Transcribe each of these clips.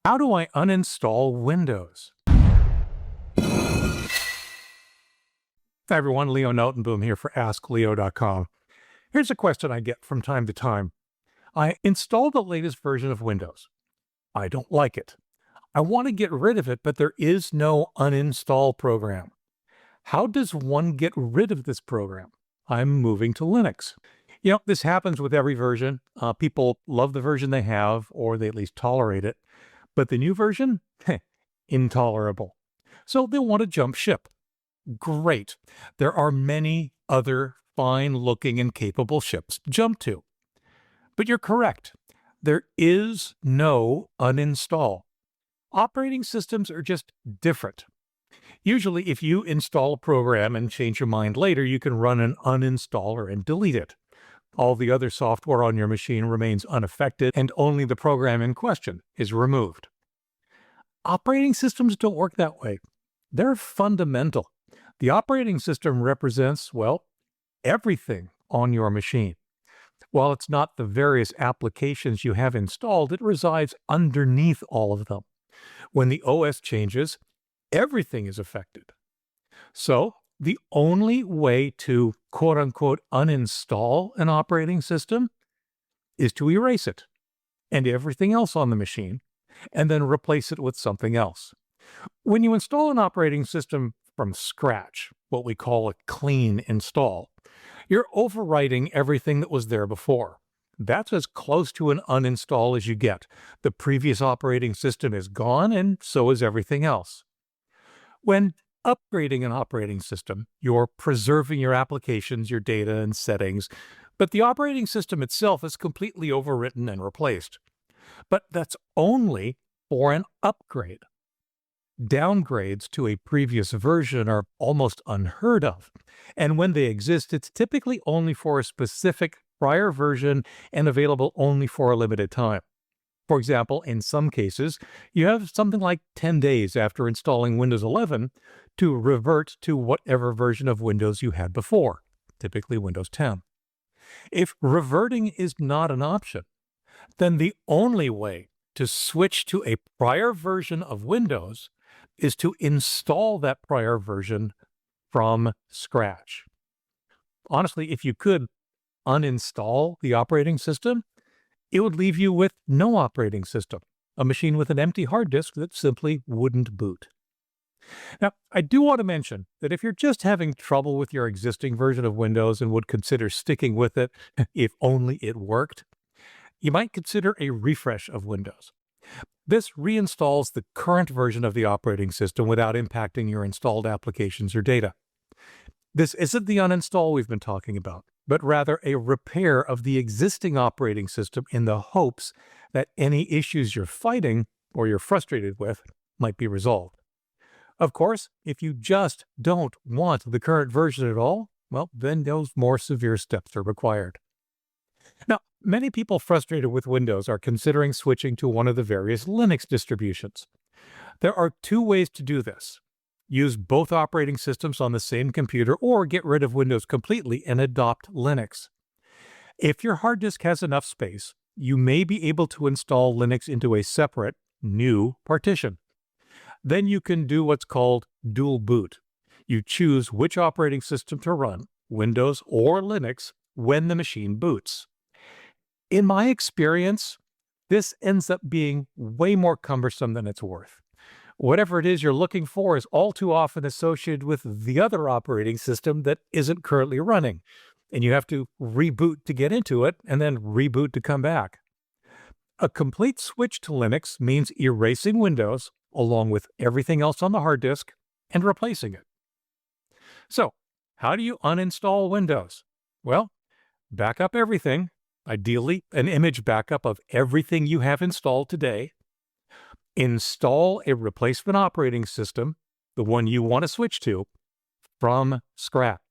How do I uninstall Windows? Hi everyone, Leo Notenboom here for askleo.com. Here's a question I get from time to time. I installed the latest version of Windows. I don't like it. I want to get rid of it, but there is no uninstall program. How does one get rid of this program? I'm moving to Linux. This happens with every version. People love the version they have, or they at least tolerate it. But the new version? Intolerable. So they'll want to jump ship. Great. There are many other fine-looking and capable ships to jump to. But you're correct. There is no uninstall. Operating systems are just different. Usually, if you install a program and change your mind later, you can run an uninstaller and delete it. All the other software on your machine remains unaffected, and only the program in question is removed. Operating systems don't work that way. They're fundamental. The operating system represents, well, everything on your machine. While it's not the various applications you have installed, it resides underneath all of them. When the OS changes, everything is affected. So, the only way to quote-unquote uninstall an operating system is to erase it and everything else on the machine, and then replace it with something else. When you install an operating system from scratch, what we call a clean install, you're overwriting everything that was there before. That's as close to an uninstall as you get. The previous operating system is gone, and so is everything else. When upgrading an operating system, you're preserving your applications, your data, and settings, but the operating system itself is completely overwritten and replaced. But that's only for an upgrade. Downgrades to a previous version are almost unheard of, and when they exist, it's typically only for a specific prior version and available only for a limited time. For example, in some cases, you have something like 10 days after installing Windows 11 to revert to whatever version of Windows you had before, typically Windows 10. If reverting is not an option, then the only way to switch to a prior version of Windows is to install that prior version from scratch. Honestly, if you could uninstall the operating system, it would leave you with no operating system, a machine with an empty hard disk that simply wouldn't boot. Now, I do want to mention that if you're just having trouble with your existing version of Windows and would consider sticking with it if only it worked, you might consider a refresh of Windows. This reinstalls the current version of the operating system without impacting your installed applications or data. This isn't the uninstall we've been talking about, but rather a repair of the existing operating system in the hopes that any issues you're fighting or you're frustrated with might be resolved. Of course, if you just don't want the current version at all, well, then those more severe steps are required. Now, many people frustrated with Windows are considering switching to one of the various Linux distributions. There are two ways to do this. Use both operating systems on the same computer, or get rid of Windows completely and adopt Linux. If your hard disk has enough space, you may be able to install Linux into a separate, new partition. Then you can do what's called dual boot. You choose which operating system to run, Windows or Linux, when the machine boots. In my experience, this ends up being way more cumbersome than it's worth. Whatever it is you're looking for is all too often associated with the other operating system that isn't currently running, and you have to reboot to get into it and then reboot to come back. A complete switch to Linux means erasing Windows along with everything else on the hard disk and replacing it. So, how do you uninstall Windows? Well, back up everything, ideally an image backup of everything you have installed today. Install a replacement operating system, the one you want to switch to, from scratch.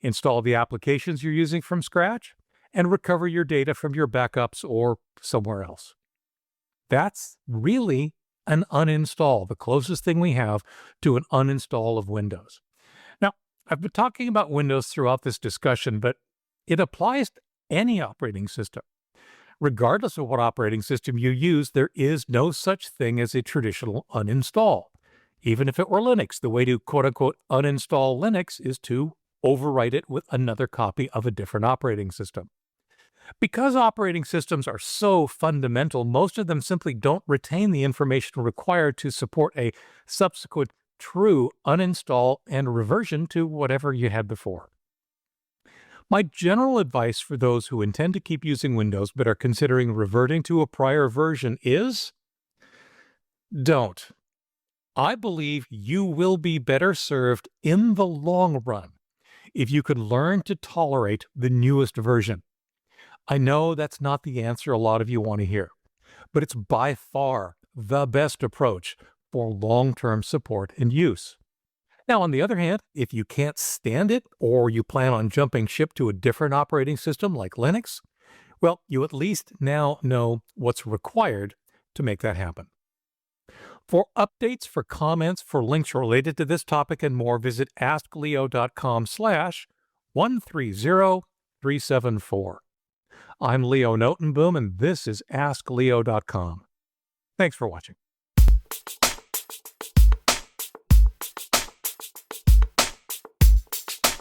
Install the applications you're using from scratch, and recover your data from your backups or somewhere else. That's really an uninstall, the closest thing we have to an uninstall of Windows. Now, I've been talking about Windows throughout this discussion, but it applies to any operating system. Regardless of what operating system you use, there is no such thing as a traditional uninstall. Even if it were Linux, the way to quote-unquote uninstall Linux is to overwrite it with another copy of a different operating system. Because operating systems are so fundamental, most of them simply don't retain the information required to support a subsequent true uninstall and reversion to whatever you had before. My general advice for those who intend to keep using Windows but are considering reverting to a prior version is don't. I believe you will be better served in the long run if you can learn to tolerate the newest version. I know that's not the answer a lot of you want to hear, but it's by far the best approach for long-term support and use. Now, on the other hand, if you can't stand it or you plan on jumping ship to a different operating system like Linux, well, you at least now know what's required to make that happen. For updates, for comments, for links related to this topic and more, visit askleo.com/130374. I'm Leo Notenboom, and this is askleo.com. Thanks for watching.